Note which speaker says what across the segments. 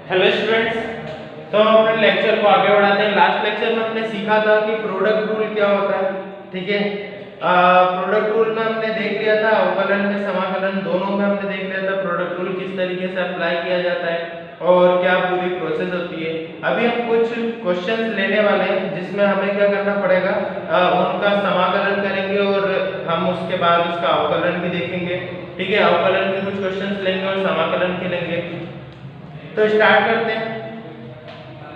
Speaker 1: Hello students, तो हम अपने लेक्चर को आगे बढ़ाते हैं। लास्ट लेक्चर में हमने सीखा था कि प्रोडक्ट रूल क्या होता है। ठीक है, प्रोडक्ट रूल में हमने देख लिया था, अवकलन में समाकलन दोनों में हमने देख लिया था प्रोडक्ट रूल किस तरीके से अप्लाई किया जाता है और क्या पूरी प्रोसेस होती है। अभी हम कुछ क्वेश्चंस लेने वाले हैं जिसमें हमें क्या करना पड़ेगा, उनका समाकलन करेंगे और हम उसके बाद उसका अवकलन भी देखेंगे। ठीक है, अवकलन के कुछ क्वेश्चंस लेंगे और समाकलन के लेंगे। तो स्टार्ट करते हैं।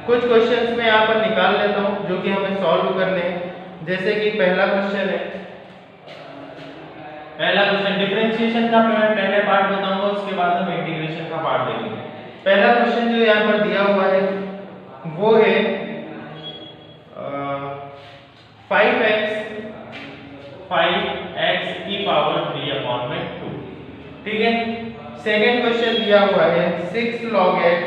Speaker 1: कुछ क्वेश्चंस मैं यहाँ पर निकाल लेता हूँ जो कि हमें सॉल्व करने हैं। जैसे कि पहला क्वेश्चन है, पहला क्वेश्चन डिफरेंशिएशन का मैं पहले पार्ट बताऊंगा, उसके बाद हम इंटीग्रेशन का पार्ट देखेंगे। पहला क्वेश्चन जो यहाँ पर दिया हुआ है वो है 5x की पावर 3/2। ठीक है, सेकेंड क्वेश्चन दिया हुआ है 6 log x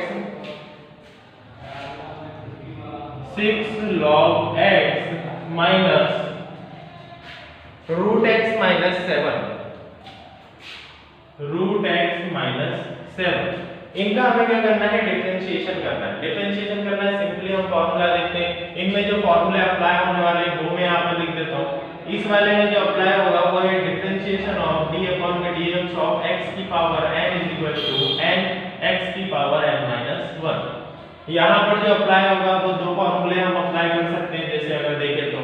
Speaker 1: minus √x minus 7। इनका हमें क्या करना है, डिफरेंशिएशन करना है। डिफरेंशिएशन करना है, सिंपली हम फॉर्मूला देखते हैं। इनमें जो फॉर्मूले अप्लाई होने वाले हैं वो मैं यहाँ पर लिख देता हूँ। इस वाले में जो अप्लाई होगा वो है differentiation of d/dx of x की पावर n n x की पावर n - 1। यहाँ पर जो अप्लाई होगा वो दो फॉर्मूले हम अप्लाई कर सकते हैं। जैसे अगर देखें तो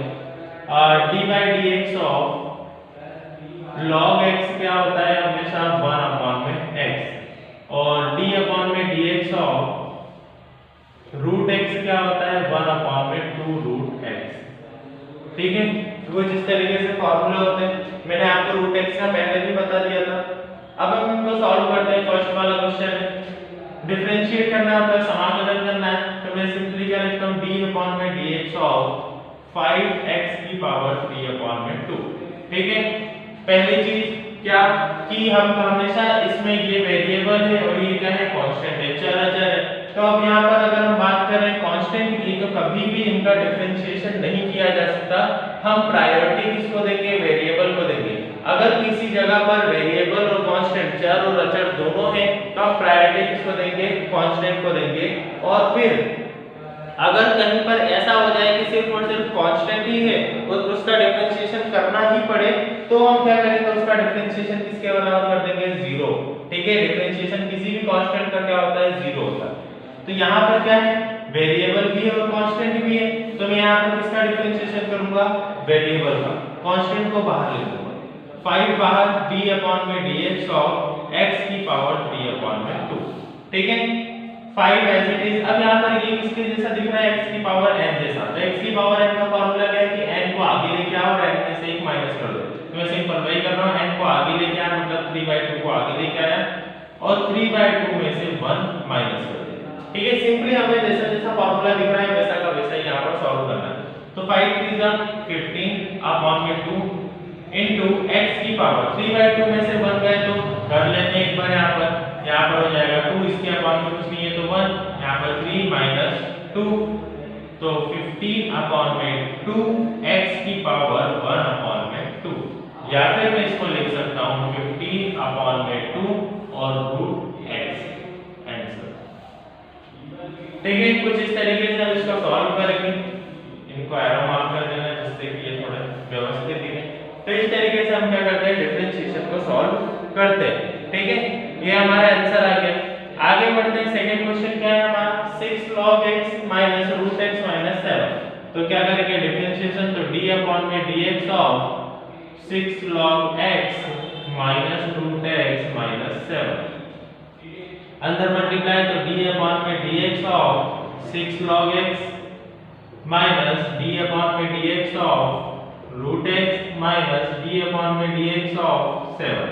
Speaker 1: d/dx ऑफ log x क्या होता है, हमेशा 1/x, और d/dx ऑफ √x क्या होता है, 1/2√x। ठीक है, तो जिस तरीके से फॉर्मूले होते हैं मैंने आपको √x का पहले भी बता दिया था। अब हम इनको सॉल्व करते हैं। फर्स्ट वाला क्वेश्चन है, डिफरेंशिएट करना है, मतलब समाकलन करना है। तो मैं सिंपली क्या लिखता हूं, d/dx ऑफ 5x की पावर 3/2। ठीक है, पहली चीज क्या कि हम हमेशा इसमें ये वेरिएबल है और ये क्या है, कांस्टेंट है, चर है। तो अब यहाँ पर अगर हम बात करें कांस्टेंट की, तो कभी भी इनका डिफरेंशिएशन नहीं किया जा सकता। हम प्रायोरिटी किसको देंगे, वेरिएबल को देंगे। अगर किसी जगह पर वेरिएबल और कांस्टेंट, चर और अचर दोनों हैं, तो हम प्रायोरिटी किसको देंगे, कांस्टेंट को देंगे। और फिर अगर कहीं पर ऐसा हो जाए कि सिर्फ और सिर्फ कांस्टेंट ही है और उसका डिफरेंशिएशन करना ही पड़े, तो हम क्या करेंगे, उसका डिफरेंशिएशन किसके बराबर कर देंगे, 0। ठीक है, डिफरेंशिएशन किसी भी कांस्टेंट का क्या होता है, 0 होता है। तो यहाँ पर क्या है, वेरिएबल भी है और कांस्टेंट भी है, तो मैं यहाँ पर किसका डिफरेंशिएशन करूंगा, वेरिएबल का। कांस्टेंट को बाहर ले लूंगा, 5 बाहर, d/dx ऑफ x की पावर 3/2। ठीक है, 5 एज इट इज। अब यहाँ पर ये किसके जैसा दिख रहा है, x की पावर n जैसा। तो x की पावर n का फार्मूला क्या है कि n को आगे लेके आओ और n में से 1 माइनस कर दो। तो मैं सिंपल वही कर रहा हूँ, n को आगे लेके आया मतलब 3/2 को आगे लेके आया और 3/2 में से 1 माइनस कर दिया। ठीक है, सिंपली हमें जैसा जैसा फार्मूला दिख रहा है वैसा का वैसा ही यहाँ पर सॉल्व करना है। तो 5 3 15/2 इनटू x की पावर 3/2 में से 1 गए तो कर लेते हैं एक बार। यहाँ पर हो जाएगा 2, इसके अपॉन में कुछ नहीं है तो 1, यहाँ पर 3 माइनस 2, तो 15/2 x की पावर 1/2। या फिर मैं इसको लिख सकता हूँ 15/2 और √x आंसर। ठीक है, कुछ इस तरीके से हम इसको सॉल्व करेंगे। इनको एरो मार्क कर देना जिससे कि ये थोड़ा व्यवस्थित दिखे। तो इस तरीके से हम क्या करते हैं, डिफरेंशिएशन को सॉल्व करते हैं। ठीक है, ये हमारा आंसर आ गया। आगे बढ़ते हैं। सेकंड क्वेश्चन क्या है हमारा, 6 log x minus √x minus 7। तो क्या करेंगे डिफरेंशिएशन, तो d/dx of 6 log x minus √x minus 7। अंदर मल्टीप्लाई, तो d/dx of 6 log x minus d/dx of √x minus d/dx of 7।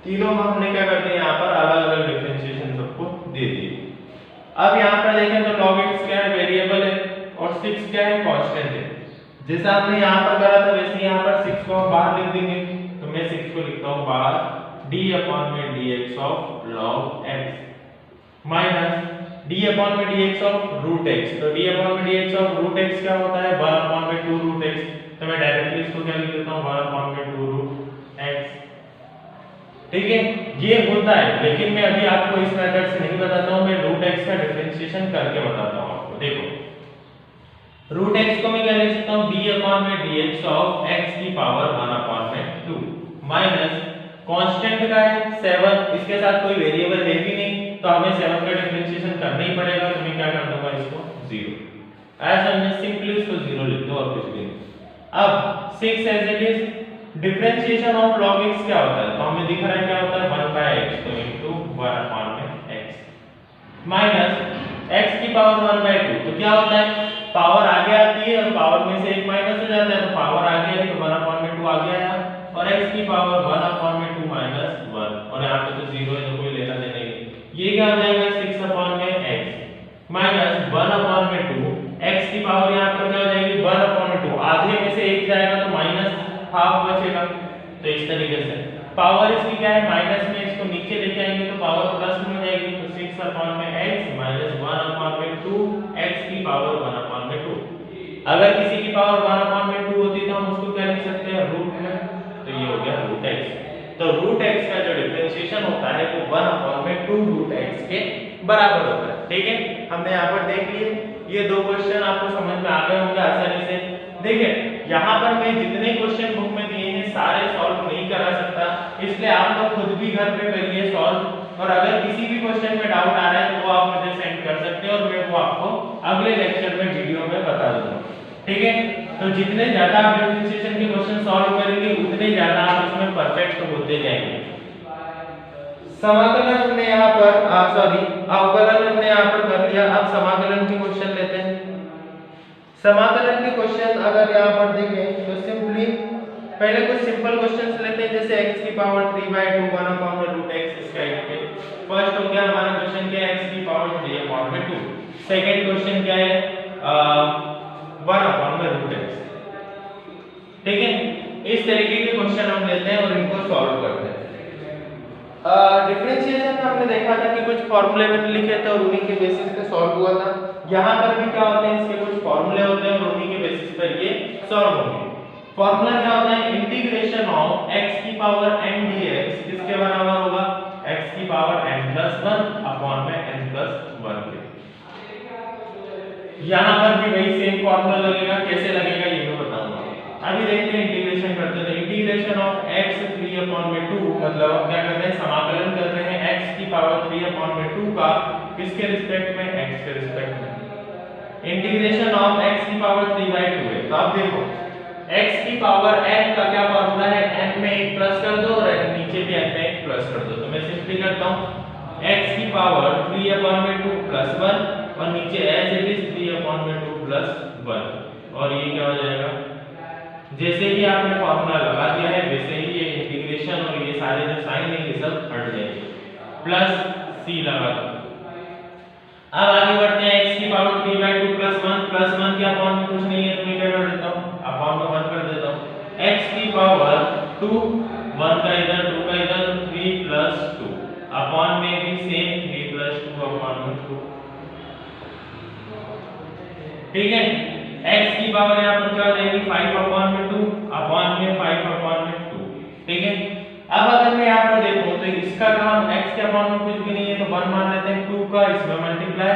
Speaker 1: तीनों हमने क्या कर दिया, यहाँ पर अलग अलग डिफरेंशिएशन सबको दे दिए। अब यहाँ पर देखें तो log x क्या है, वेरिएबल है, और 6 क्या है, कांस्टेंट है। जैसा हमने यहाँ पर करा था वैसे यहाँ पर 6 को हम बाहर लिख देंगे। तो मैं 6 को लिखता हूँ बाहर, d/dx of log x minus d/dx of √x। तो d/dx ऑफ √x क्या होता है, 1/2√x। तो मैं डायरेक्टली इसको क्या लिख देता हूँ, 1/2√x। ठीक है, ये होता है, लेकिन मैं अभी आपको इस मेथड से नहीं बताता हूँ। मैं √x डिफरेंशिएशन करके बताता हूँ आपको। देखो रूट एक्स को मैं क्या लिख सकता हूँ d अपॉन में dx ऑफ x की पावर 1 अपॉन में 2 माइनस कांस्टेंट का है 7, इसके साथ कोई वेरिएबल है भी नहीं तो हमें 7 का डिफरेंशिएशन करना ही पड़ेगा, तो मैं क्या कर दूंगा इसको 0, ऐसा मैं सिंपली इसको 0 लिख दूं और कुछ भी नहीं। अब 6 as it is differentiation of log x क्या होता है, तो हमें दिख रहा है क्या होता है 1 बाय x, तो इनटू 1 अपॉन में x माइनस x की पावर 1 बाय 2, तो क्या होता है पावर आगे आती है और पावर में से एक माइनस हो जाता है, तो पावर आगे आई तो 1 अपॉन में 2 आगे आया और x की पावर 1 अपॉन में 2 माइनस 1 और यहाँ पे तो 0 है तो कोई लेना देना नहीं, ये क्या हो जाएगा 6 अपॉन में x माइनस 1 अपॉन में 2, x की पावर यहाँ पर क्या हो जाएगी 1 अपॉन में 2, आधे में से एक जाएगा तो माइनस हाफ बचेगा, तो इस तरीके से पावर इसकी क्या है माइनस में, इसको नीचे लेके आएंगे तो पावर प्लस में हो जाएगी, तो 6 अपॉन में x माइनस 1 अपॉन में 2 x की पावर 1 अपॉन में 2। अगर किसी की पावर 1 अपॉन में 2 होती तो हम उसको क्या लिख सकते हैं रूट में, तो ये हो गया रूट x। तो रूट x का जो डिफरेंशिएशन होता है वो 1 अपॉन में 2 रूट x के बराबर होता है। ठीक है, हमने यहाँ पर देख लिए ये दो क्वेश्चन आपको समझ में आ गए होंगे आसानी से। देखिए यहाँ पर मैं जितने क्वेश्चन बुक में दिए हैं सारे सॉल्व नहीं करा सकता, इसलिए आप लोग खुद भी घर पे करिए सॉल्व, और अगर किसी भी क्वेश्चन में डाउट आ रहा है तो वो आप मुझे सेंड कर सकते हैं और मैं वो आपको अगले लेक्चर में वीडियो में बता दूंगा। ठीक है, तो जितने ज्यादा आप डिफरेंशिएशन के क्वेश्चन सॉल्व करेंगे उतने ज्यादा आप इसमें परफेक्ट होते जाएंगे। समाकलन हमने यहाँ पर अवकलन हमने यहाँ पर कर लिया, अब समाकलन के क्वेश्चन लेते हैं। समाकलन के क्वेश्चन अगर यहाँ पर देखें तो सिंपली पहले कुछ सिंपल क्वेश्चंस लेते हैं, जैसे x की पावर 3/2 1 अपॉन में रूट x इसका एक है। फर्स्ट हो गया हमारा क्वेश्चन क्या है x की पावर 3 अपॉन में 2। सेकंड क्वेश्चन क्या है 1 अपॉन में रूट x। ठीक है, इस तरीके के क्वेश्चन हम लेते हैं और इनको सॉल्व करते हैं। डिफरेंशिएशन में हमने देखा था कि कुछ फॉर्मूले मैंने लिखे थे और उन्हीं के बेसिस पे सॉल्व हुआ था। यहाँ पर भी क्या होते हैं इसके कुछ फॉर्मूले होते हैं और उन्हीं के बेसिस पर ये सॉल्व होंगे। फॉर्मूला क्या होता है इंटीग्रेशन ऑफ x की पावर n dx किसके बराबर होगा x की पावर n प्लस 1 अपॉन में n प्लस 1 के। यहाँ पर भी वही सेम फॉर्मूला लगेगा, कैसे लगेगा ये मैं बताऊंगा। अभी देखते हैं इंटीग्रेशन करते हैं। इंटीग्रेशन ऑफ x 3 अपॉन में 2 मतलब हम क्या कर रहे हैं समाकलन कर रहे हैं x की पावर 3 अपॉन में 2 का किसके रिस्पेक्ट में x के रिस्पेक्ट में। इंटीग्रेशन ऑफ x की पावर 3/2 है, तो आप देखो x की पावर n का क्या फार्मूला है n में एक प्लस कर दो और नीचे भी n में एक प्लस कर दो, तो मैं सिंपली करता हूं x की पावर 3 अपॉन में 2 प्लस 1 और नीचे एज इट इज 3 अपॉन में 2 प्लस 1 और ये क्या हो जाएगा जैसे ही आपने फार्मूला लगा दिया है वैसे ही ये इंटीग्रेशन और ये सारे जो साइन है ये सब हट जाएंगे, प्लस c लगा दो। अब आगे बढ़ते हैं x की पावर 3/2 प्लस 1 के अपॉन में कुछ नहीं है तो मैं क्या कर देता हूं अपॉन में 1 कर देता हूं। x की पावर 2 1 का इधर 2 का इधर 3 प्लस 2 अपॉन में भी सेम 3 प्लस 2 अपॉन में 2। ठीक है, x की पावर यहाँ पर क्या हो जाएगी 5 अपॉन में 2 अपॉन में 5 अपॉन में 2। ठीक है, अब अगर मैं यहाँ पर देखूं तो इसका काम x के अपॉन में कुछ भी नहीं है तो 1 मान लेते हैं, 2 का इसमें मल्टीप्लाई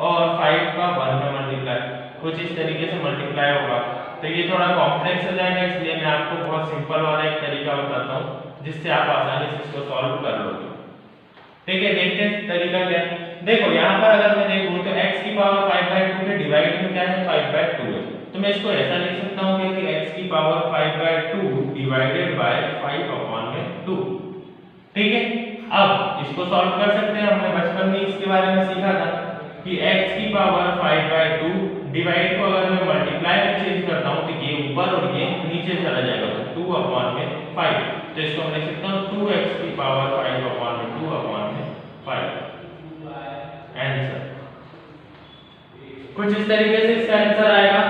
Speaker 1: और 5 का 1 में मल्टीप्लाई, कुछ इस तरीके से मल्टीप्लाई होगा। तो ये थोड़ा कॉम्प्लेक्स हो जाएगा, इसलिए मैं आपको बहुत सिंपल वाला एक तरीका बताता हूँ जिससे आप आसानी से इसको सॉल्व कर लोगे। ठीक है, देखते हैं तरीका क्या है। देखो यहाँ पर अगर मैं देखूं तो x की पावर 5/2 के डिवाइड में क्या है 5/2 है, तो मैं इसको ऐसा लिख सकता हूँ कि x की पावर 5/2 डिवाइडेड बाय 5 अपॉन में 2। ठीक है, अब इसको सॉल्व कर सकते हैं, हमने बचपन में इसके बारे में सीखा था कि x की पावर 5/2 डिवाइड को अगर मैं मल्टीप्लाई में चेंज करता हूँ तो ये ऊपर और ये नीचे चला जाएगा, तो 2 अपॉन में 5, तो इसको मैं लिख सकता हूँ 2x की पावर 5 अपॉन में 2 अपॉन में 5। आंसर कुछ इस तरीके से इसका आंसर आएगा।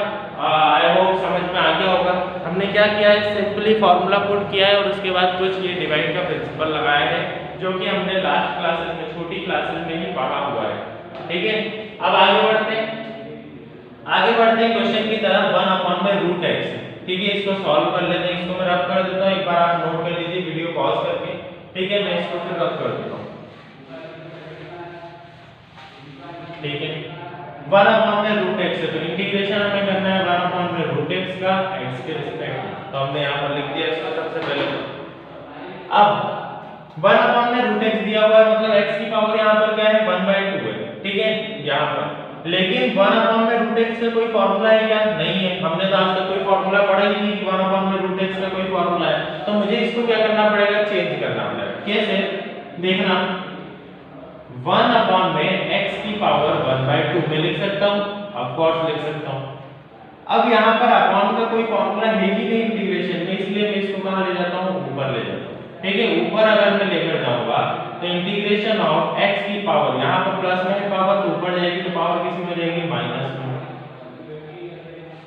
Speaker 1: आई होप समझ में आ गया होगा। हमने क्या किया है सिंपली फार्मूला पुट किया है और उसके बाद कुछ ये डिवाइड का प्रिंसिपल लगाया है जो कि हमने लास्ट क्लासेस में छोटी क्लासेस में ही पढ़ा हुआ है। ठीक है, अब आगे बढ़ते हैं क्वेश्चन की तरफ 1 अपॉन में रूट x। ठीक है, इसको सॉल्व कर लेते हैं, इसको मैं रफ कर देता हूँ, एक बार आप नोट कर लीजिए वीडियो पॉज करके। ठीक है, मैं इसको फिर रफ कर देता हूँ। ठीक है 1/√x है, तो इंटीग्रेशन हमें करना है 1/√x का x के रिस्पेक्ट में, तो हमने यहाँ पर लिख दिया इसको सबसे पहले। अब 1/√x दिया हुआ है, मतलब x की पावर यहाँ पर क्या है 1/2 है, ठीक है यहाँ पर। लेकिन 1/√x का कोई फॉर्मूला है क्या? नहीं है, हमने तो आज तक कोई फॉर्मूला पढ़ा ही नहीं कि 1/√x का कोई फॉर्मूला है, तो मुझे इसको क्या करना पड़ेगा, चेंज करना पड़ेगा। कैसे देखना, 1 में x की पावर 1/2 में लिख सकता हूँ, ऑफ कोर्स लिख सकता हूँ। अब यहाँ पर अपॉन का कोई फॉर्मूला है ही नहीं इंटीग्रेशन में, इसलिए मैं इसको कहाँ ले जाता हूँ, ऊपर ले जाता हूँ, ठीक है। ऊपर अगर मैं लेकर जाऊंगा तो इंटीग्रेशन ऑफ x की पावर, यहाँ पर प्लस में है पावर, तो ऊपर जाएगी तो पावर किस में हो जाएगी, माइनस में।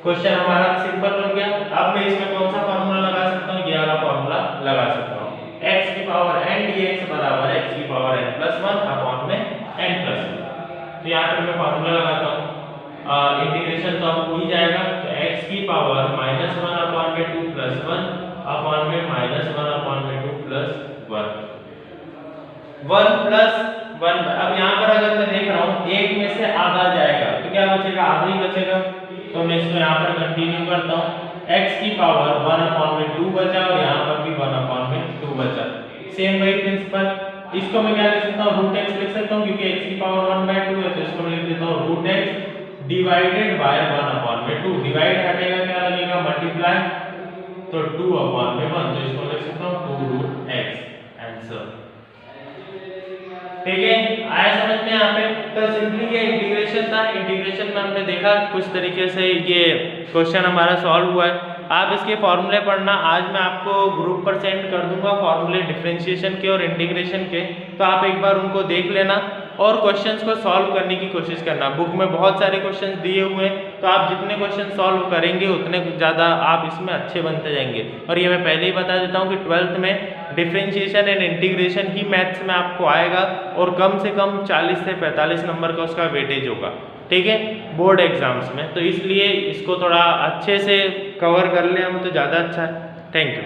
Speaker 1: क्वेश्चन हमारा सिंपल बन गया। अब मैं इसमें कौन सा फार्मूला लगा सकता हूँ, ये वाला फार्मूला लगा सकता हूँ, x की पावर n dx बराबर x की पावर n+1 अपॉन में n+1। तो यहाँ पर मैं फार्मूला लगाता हूँ, इंटीग्रेशन तो अब हो ही जाएगा, तो x की पावर -1 अपॉन में 2 + 1 अपॉन में -1 अपॉन में 2 + 1 1 + 1। अब यहाँ पर अगर मैं देख रहा हूँ एक में से आधा जाएगा तो क्या बचेगा, आधा ही बचेगा, तो मैं इसको यहाँ पर कंटिन्यू करता हूँ। x की पावर 1/2 बचा और यहाँ पर भी 1/2 बचा, सेम वही प्रिंसिपल। इसको मैं क्या लिख सकता हूँ, √x लिख सकता हूँ, क्योंकि x की पावर 1/2 है, तो इसको मैं लिख देता हूँ √x डिवाइडेड बाय 1/2। डिवाइड हटेगा क्या लगेगा, मल्टीप्लाई, तो 2/1, तो इसको लिख सकता हूँ 2√x आंसर। ठीक है, आया समझ में यहाँ पे? तो सिंपली ये इंटीग्रेशन था। इंटीग्रेशन में हमने देखा कुछ तरीके से ये क्वेश्चन हमारा सॉल्व हुआ है। आप इसके फॉर्मूले पढ़ना, आज मैं आपको ग्रुप पर सेंड कर दूंगा फॉर्मूले डिफरेंशिएशन के और इंटीग्रेशन के, तो आप एक बार उनको देख लेना और क्वेश्चंस को सॉल्व करने की कोशिश करना। बुक में बहुत सारे क्वेश्चंस दिए हुए हैं, तो आप जितने क्वेश्चन सॉल्व करेंगे उतने ज़्यादा आप इसमें अच्छे बनते जाएंगे। और ये मैं पहले ही बता देता हूँ कि 12th में differentiation and integration he maths में आपको आएगा और कम से कम 40 से 45 नंबर का उसका वेटेज होगा, ठीक है, बोर्ड एग्जाम्स में। तो इसलिए इसको थोड़ा अच्छे से कवर कर लें हम तो ज़्यादा अच्छा है। Thank you.